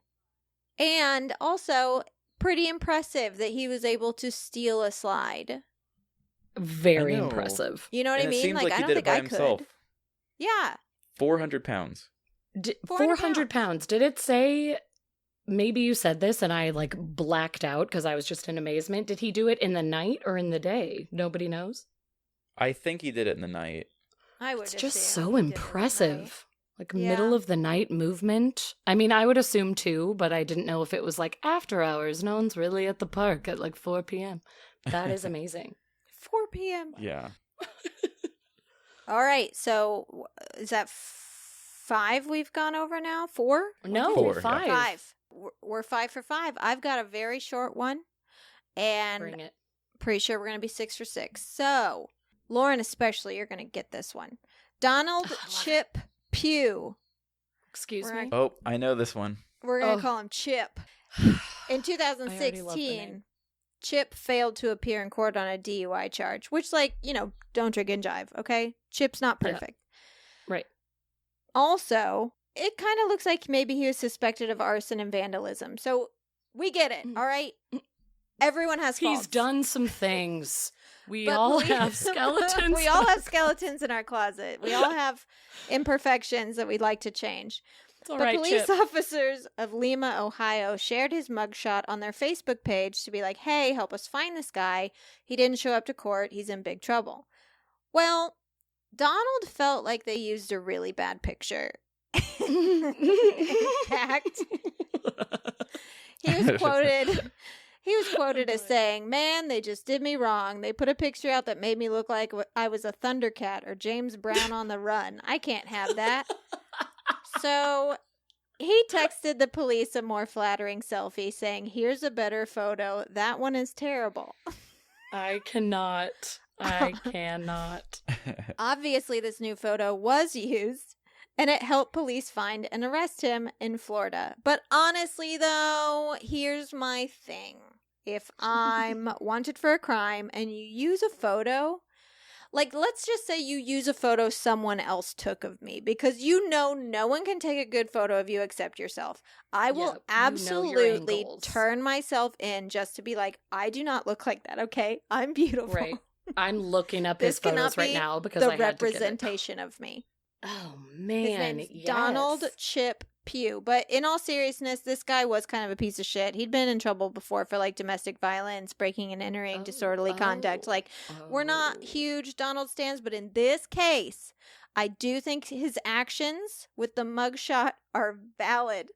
And also, pretty impressive that he was able to steal a slide. Very impressive. You know what I mean? It seems like he I did don't it by think I himself. could. Yeah. 400 pounds. 400 pounds. Did it say, maybe you said this and I like blacked out because I was just in amazement. Did he do it in the night or in the day? Nobody knows. I think he did it in the night. I would It's assume just he so did it at night. impressive. Like Yeah. middle of the night movement. I mean, I would assume too, but I didn't know if it was like after hours. No one's really at the park at like 4 p.m. That is amazing. 4 p.m. Yeah. All right. So is that 5 we've gone over now? 4? No, Four, yeah. 5. 5. We're 5 for 5. I've got a very short one. And Bring it. pretty sure we're going to be 6 for 6. So, Lauren especially, you're going to get this one. Donald Oh, I love Chip Pugh. Excuse We're me. Oh, I know this one. We're going to Oh. call him Chip. In I already love the 2016, name. Chip failed to appear in court on a DUI charge, which, like, don't drink and jive, okay? Chip's not Yeah. perfect. Right. Also, it kind of looks like maybe he was suspected of arson and vandalism. So, we get it, all right? Everyone has faults. He's done some things. We But all police- have skeletons. We all have skeletons in our closet. We all have imperfections that we'd like to change. It's all But right, police Chip. officers of Lima, Ohio shared his mugshot on their Facebook page to be like, hey, help us find this guy. He didn't show up to court. He's in big trouble. Well, Donald felt like they used a really bad picture. In fact, he was quoted as saying, man, they just did me wrong. They put a picture out that made me look like I was a Thundercat or James Brown on the run. I can't have that. So he texted the police a more flattering selfie saying, here's a better photo. That one is terrible. I cannot. Obviously, this new photo was used, and it helped police find and arrest him in Florida. But honestly, though, here's my thing. If I'm wanted for a crime and you use a photo, like, let's just say you use a photo someone else took of me, because no one can take a good photo of you except yourself. I will your absolutely angles. turn myself in just to be like, I do not look like that, okay? I'm beautiful. Right. I'm looking up his This cannot photos right be now because the I had to get it. representation of me. Oh His man, name's yes. Donald Chip Pugh. But in all seriousness, this guy was kind of a piece of shit. He'd been in trouble before for like domestic violence, breaking and entering, disorderly conduct. Like, we're not huge Donald stans, but in this case, I do think his actions with the mugshot are valid.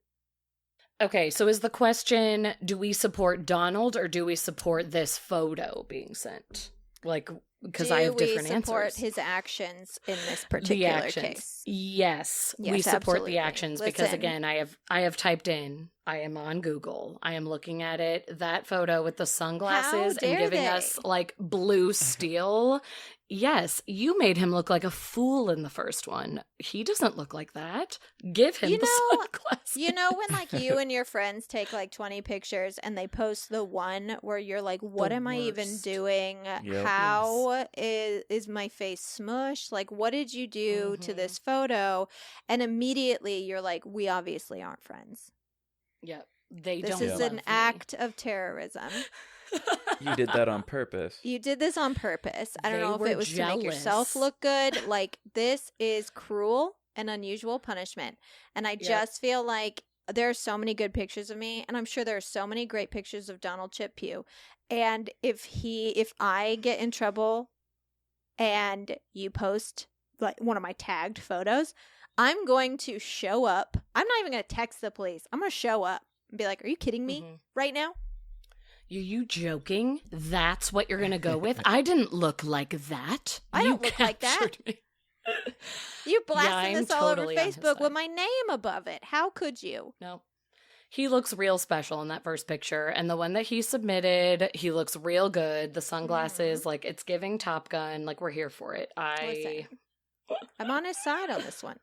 Okay, so is the question, do we support Donald or do we support this photo being sent? Like, because I have different Do we support answers. his actions in this The particular actions. case? Yes, we Yes, support absolutely. the actions because Listen. again, I have typed in, I am on Google. I am looking at it, that photo with the sunglasses dare and giving they? us like blue steel. Yes, you made him look like a fool in the first one. He doesn't look like that. Give him the sunglasses. You know when like you and your friends take like 20 pictures and they post the one where you're like, what The am I even worst. doing? Yep. How is my face smushed? Like, what did you do to this photo? And immediately you're like, we obviously aren't friends. Yep. They This don't is love an me. act of terrorism. You did that on purpose. You did this on purpose. I don't They know if were it was to make yourself jealous. look good. Like, this is cruel and unusual punishment. And I just feel like there are so many good pictures of me, and I'm sure there are so many great pictures of Donald Chip Pugh. And if I get in trouble and you post like one of my tagged photos, I'm going to show up. I'm not even going to text the police. I'm going to show up and be like, "Are you kidding me right now?" Are you joking? That's what you're going to go with? I didn't look like that. I don't look like that. captured me. You blasting I'm this all over totally on his Facebook with side. my name above it. How could you? No. He looks real special in that first picture. And the one that he submitted, he looks real good. The sunglasses, like, it's giving Top Gun. Like, we're here for it. Listen, I'm on his side on this one.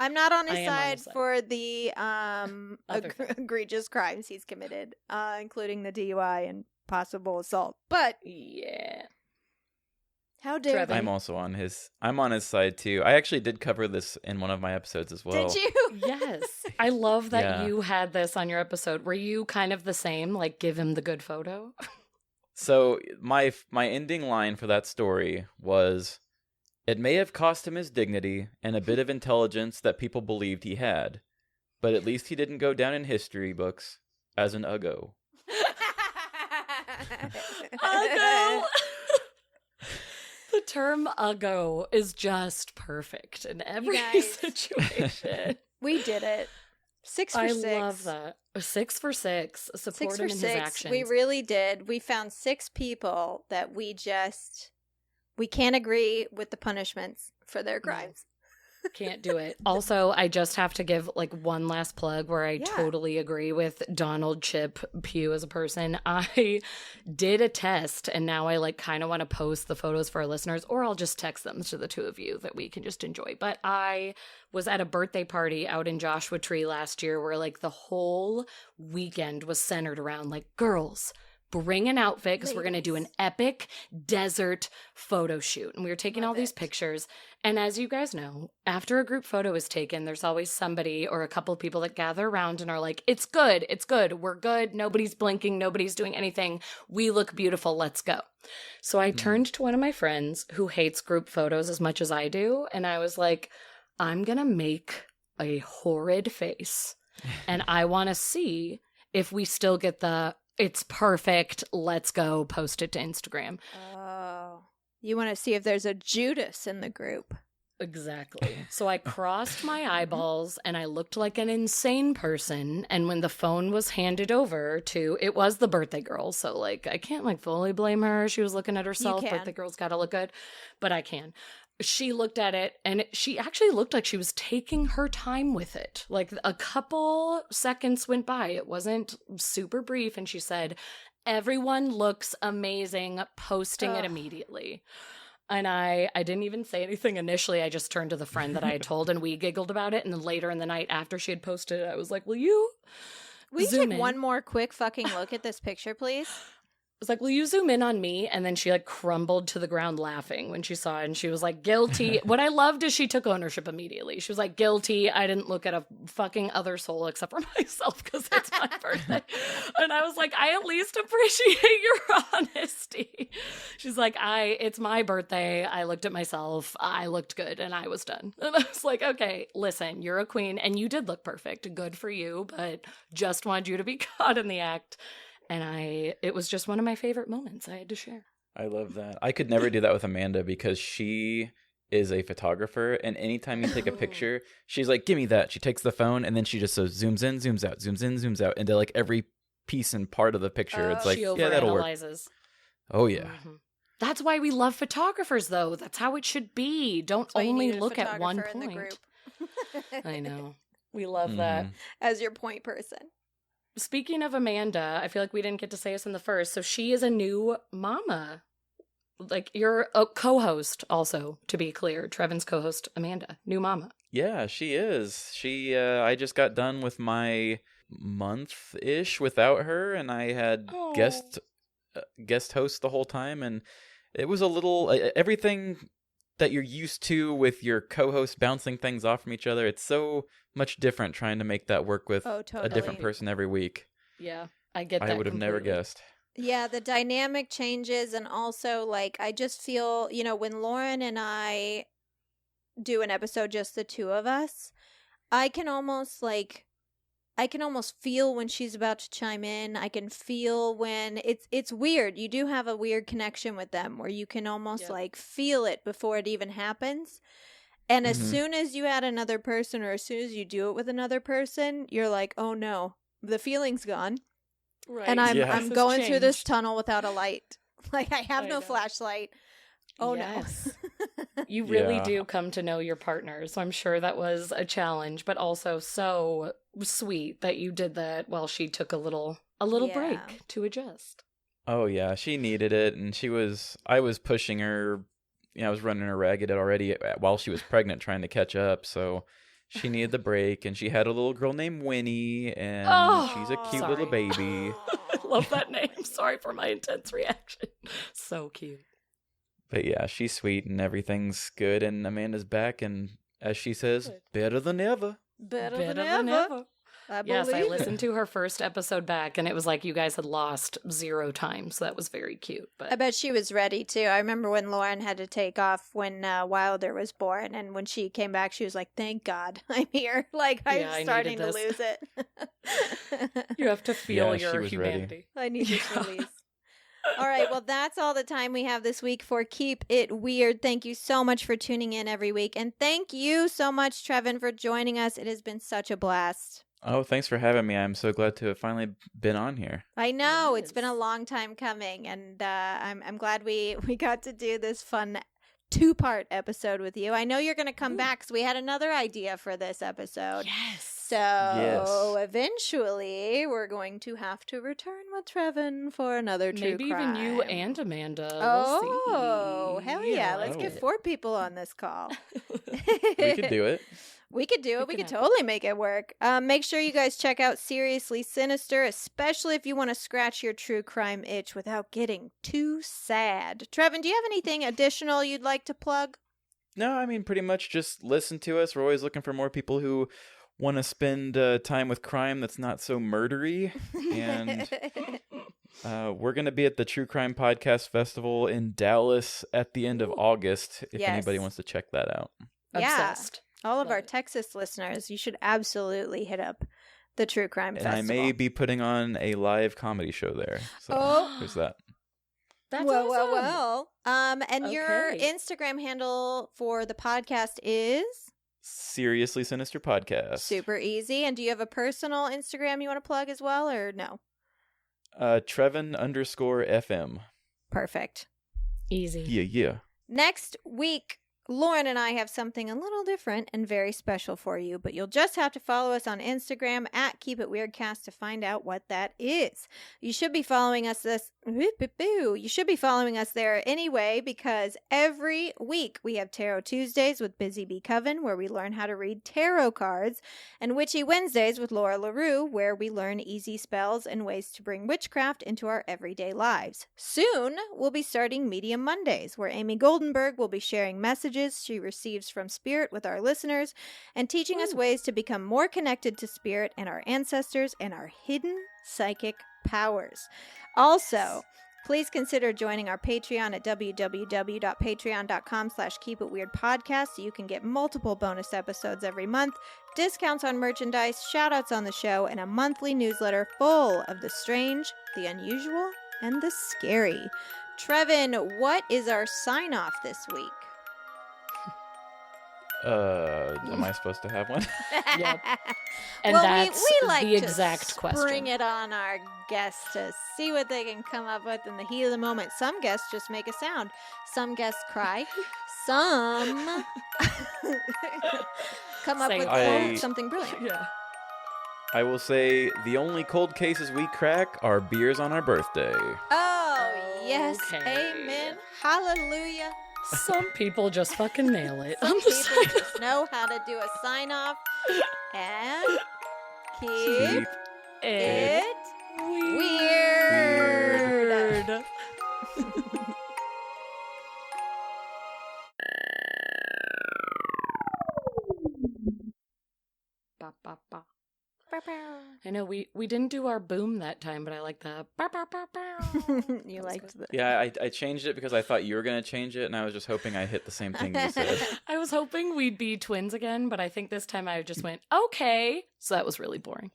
I'm not on his I am on side his side. for the Other egregious crimes he's committed, including the DUI and possible assault. But Yeah. how dare Trevin. they? I'm on his side too. I actually did cover this in one of my episodes as well. Did you? Yes. I love that Yeah. you had this on your episode. Were you kind of the same? Like, give him the good photo? So my ending line for that story was, "It may have cost him his dignity and a bit of intelligence that people believed he had, but at least he didn't go down in history books as an uggo." Uggo! The term uggo is just perfect in every guys. situation. We did it. 6 for I 6. love that. 6 for 6. Support 6 for him in his 6. actions. We really did. We found 6 people that we can't agree with the punishments for their crimes. Can't do it. Also, I just have to give like one last plug where I totally agree with Donald Chip Pugh as a person. I did a test and now I like kind of want to post the photos for our listeners, or I'll just text them to the two of you that we can just enjoy. But I was at a birthday party out in Joshua Tree last year where like the whole weekend was centered around like, girls, bring an outfit because we're going to do an epic desert photo shoot. And we were taking all these pictures. And as you guys know, after a group photo is taken, there's always somebody or a couple of people that gather around and are like, it's good, we're good, nobody's blinking, nobody's doing anything, we look beautiful, let's go. So I turned to one of my friends who hates group photos as much as I do, and I was like, I'm going to make a horrid face. And I want to see if we still get the "it's perfect, let's go," post it to Instagram. Oh. You want to see if there's a Judas in the group. Exactly. So I crossed my eyeballs and I looked like an insane person. And when the phone was handed over to, it was the birthday girl. So like, I can't like fully blame her. She was looking at herself. can. Birthday girl's got to look good, but I can. She looked at it and she actually looked like she was taking her time with it. Like a couple seconds went by. It wasn't super brief. And she said, "Everyone looks amazing, posting it immediately." And I didn't even say anything initially. I just turned to the friend that I had told and we giggled about it. And then later in the night after she had posted it, I was like, will you zoom take in? one more quick fucking look at this picture, please? I was like, will you zoom in on me? And then she like crumbled to the ground laughing when she saw it. And she was like, guilty. What I loved is she took ownership immediately. She was like, guilty. I didn't look at a fucking other soul except for myself because it's my birthday. And I was like, I at least appreciate your honesty. She's like, it's my birthday. I looked at myself. I looked good and I was done. And I was like, okay, listen, you're a queen and you did look perfect. Good for you, but just wanted you to be caught in the act. And it was just one of my favorite moments I had to share. I love that. I could never do that with Amanda because she is a photographer, and anytime you take a picture, she's like, "Give me that." She takes the phone and then she just zooms in, zooms out, zooms in, zooms out into like every piece and part of the picture. It's like, She yeah, that'll work. overanalyzes. Oh yeah. Mhm. That's why we love photographers, though. That's how it should be. Don't Why you only need a look at one photographer in the point. group. I know. We love that. Mhm. As your point person. Speaking of Amanda, I feel like we didn't get to say this in the first. So she is a new mama. Like, you're a co-host also, to be clear. Trevin's co-host, Amanda. New mama. Yeah, she is. I just got done with my month-ish without her, and I had Oh. guest host the whole time, and it was a little everything that you're used to with your co-host bouncing things off from each other. It's so much different trying to make that work with Oh, a totally. different person every week. Yeah, I get that. I would have never completely. guessed. Yeah, the dynamic changes, and also, like, I just feel, when Lauren and I do an episode, just the two of us, I can almost feel when she's about to chime in. I can feel when it's weird. You do have a weird connection with them where you can almost like feel it before it even happens. And as soon as you add another person, or as soon as you do it with another person, you're like, oh no, the feeling's gone. Right. And I'm going through this changed. tunnel without a light. Like, I have I no know. flashlight. Oh Yes. no. You really Yeah. do come to know your partner. So I'm sure that was a challenge, but also so sweet that you did that while she took a little Yeah. break to adjust. Oh yeah, she needed it, and I was pushing her. I was running her ragged already while she was pregnant, trying to catch up. So she needed the break, and she had a little girl named Winnie, and she's a cute little sorry. baby. I love that name. Sorry for my intense reaction. So cute. But yeah, she's sweet, and everything's good, and Amanda's back, and as she says, better than ever. Better Better than ever. I Yes, I believe listened to her first episode back, and it was like you guys had lost 0 times. So that was very cute. I But bet she was ready too. I remember when Lauren had to take off when Wilder was born, and when she came back, she was like, "Thank God, I'm here." Like, I'm Yeah, I starting to needed lose it. you have to feel Yeah, she your was ready. humanity. I need this Yeah. release. All right, well, that's all the time we have this week for Keep It Weird. Thank you so much for tuning in every week, and thank you so much, Trevin, for joining us. It has been such a blast. Oh, thanks for having me. I'm so glad to have finally been on here. I know it's been a Yes. long time coming, and I'm glad we got to do this fun 2-part episode with you. I know you're going to come back because we had another idea for this episode. Yes. So eventually, we're going to have to return with Trevin for another true Maybe crime. even you and Amanda. Oh, We'll see. hell yeah! I Let's like get it. 4 people on this call. We could do it. We could do it. We can could have totally make it work. Make sure you guys check out Seriously Sinister, especially if you want to scratch your true crime itch without getting too sad. Trevin, do you have anything additional you'd like to plug? No, I mean, pretty much just listen to us. We're always looking for more people who want to spend time with crime that's not so murdery. And we're going to be at the True Crime Podcast Festival in Dallas at the end of August, if Yes. anybody wants to check that out. Yeah. Obsessed. All of Love our it. Texas listeners, you should absolutely hit up the True Crime And Festival. I may be putting on a live comedy show there. So Oh. there's that. That's well, awesome. well. And your Okay. Instagram handle for the podcast is Seriously Sinister Podcast. super easy. And do you have a personal Instagram you want to plug as well, or no? Trevin_FM. Perfect. Easy. Yeah. Next week, Lauren and I have something a little different and very special for you, but you'll just have to follow us on Instagram at Keep It Weirdcast to find out what that is. You should be following us You should be following us there anyway, because every week we have Tarot Tuesdays with Busy Bee Coven, where we learn how to read tarot cards, and Witchy Wednesdays with Laura LaRue, where we learn easy spells and ways to bring witchcraft into our everyday lives. Soon, we'll be starting Medium Mondays, where Amy Goldenberg will be sharing messages she receives from Spirit with our listeners and teaching us ways to become more connected to Spirit and our ancestors and our hidden psychic powers. Also, please consider joining our Patreon at www.patreon.com/keepitweirdpodcast so you can get multiple bonus episodes every month, discounts on merchandise, shoutouts on the show, and a monthly newsletter full of the strange, the unusual, and the scary. Trevin, what is our sign-off this week? Am I supposed to have one? Yep. And well, that's we like the to exact spring question. it on our guests to see what they can come up with in the heat of the moment. Some guests just make a sound. Some guests cry. Some come up Say with I- something brilliant. Yeah. I will say the only cold cases we crack are beers on our birthday. Oh, yes. Okay. Amen. Hallelujah. Some people just fucking nail it. Some I'm just people saying. just know how to do a sign off and keep It it weird. Ba, ba, ba. I know we didn't do our boom that time, but I like the You liked the... Yeah, I changed it because I thought you were going to change it, and I was just hoping I hit the same thing you said. I was hoping we'd be twins again, but I think this time I just went, okay. So that was really boring.